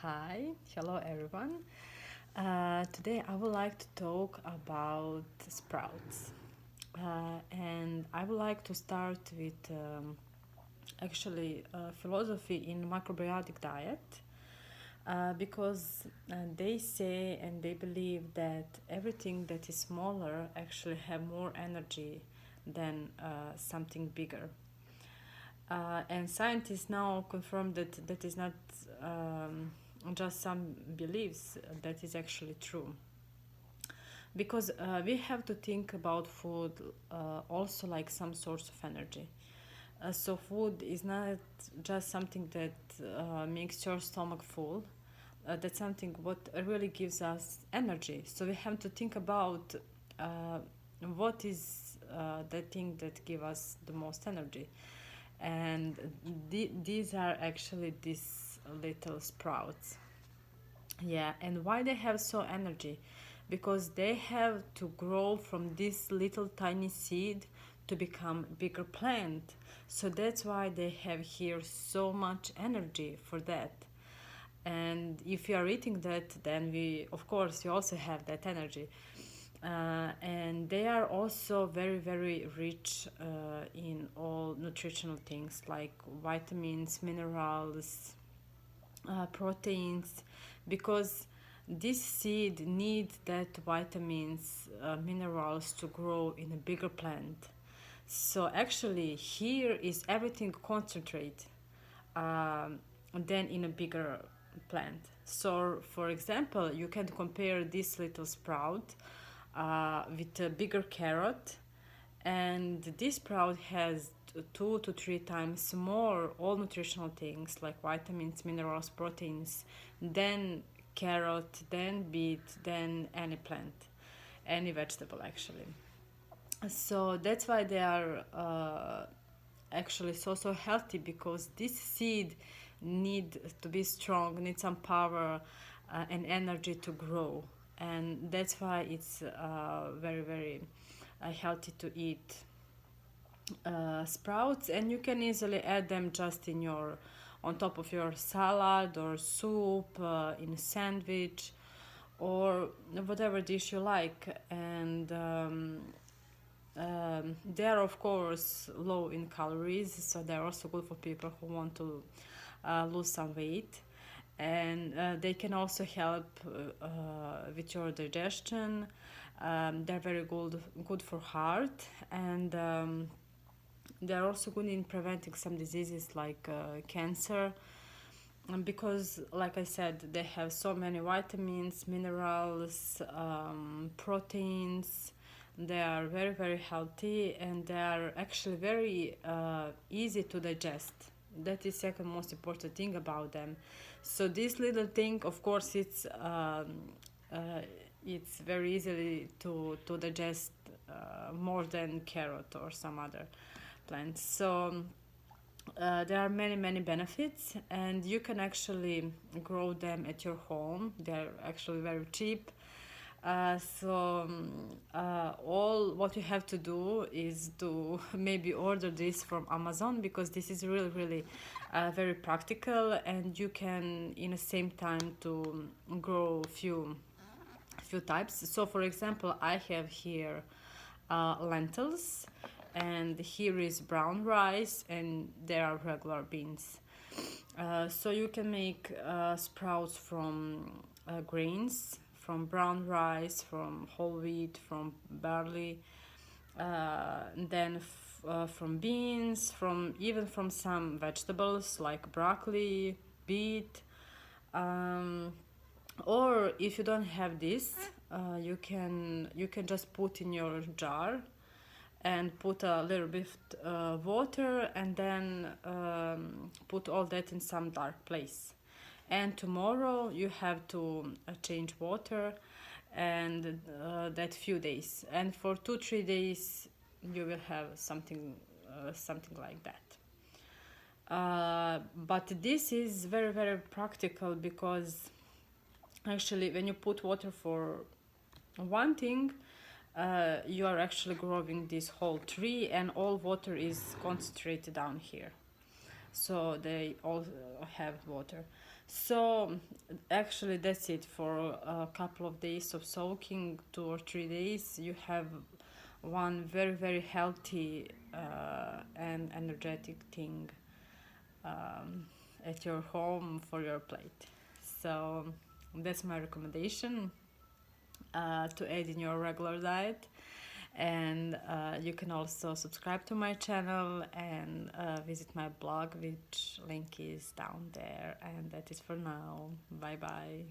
Hi, hello everyone. Today I would like to talk about sprouts. And I would like to start with philosophy in macrobiotic diet because they say and they believe that everything that is smaller actually have more energy than something bigger. And scientists now confirm that that is not just some beliefs, that is actually true. Because we have to think about food also like some source of energy. So food is not just something that makes your stomach full. That's something what really gives us energy. So we have to think about uh, what is the thing that give us the most energy, and these are actually these little sprouts. Yeah, and why they have so energy? Because they have to grow from this little tiny seed to become bigger plant. So that's why they have here so much energy for that. And if you are eating that, then we, of course, you also have that energy. And they are also very, very rich in all nutritional things like vitamins, minerals, proteins, because this seed needs that vitamins, minerals to grow in a bigger plant. So actually, here is everything concentrate than in a bigger plant. So, for example, you can compare this little sprout with a bigger carrot, and this sprout has 2 to 3 times more all nutritional things like vitamins, minerals, proteins than carrot, than beet, than any plant, any vegetable actually. So that's why they are actually so healthy, because this seed need to be strong, need some power and energy to grow, and that's why it's very healthy to eat sprouts. And you can easily add them just in your on top of your salad or soup, in a sandwich, or whatever dish you like. And they are of course low in calories, so they're also good for people who want to lose some weight. And they can also help with your digestion. They're very good for heart, and they're also good in preventing some diseases like cancer. Because like I said, they have so many vitamins, minerals, proteins. They are very healthy, and they are actually very easy to digest. That is second most important thing about them. So this little thing, of course, it's very easily to digest, more than carrot or some other plants. So there are many benefits, and you can actually grow them at your home. They're actually very cheap. All what you have to do is to maybe order this from Amazon, because this is really very practical, and you can in the same time to grow few types. So for example, I have here lentils, and here is brown rice, and there are regular beans. So you can make sprouts from grains, from brown rice, from whole wheat, from barley, then from beans, from even from some vegetables like broccoli, beet. Um, or if you don't have this, you can just put in your jar and put a little bit water, and then put all that in some dark place. And tomorrow you have to change water, and that few days, and for 2 3 days you will have something like that. But this is very practical, because actually when you put water for one thing, you are actually growing this whole tree, and all water is concentrated down here, so they all have water. So actually that's it for a couple of days of soaking, 2 or 3 days. You have one very very healthy and energetic thing at your home for your plate. So that's my recommendation to add in your regular diet. And you can also subscribe to my channel and visit my blog, which link is down there. And that is for now. Bye bye.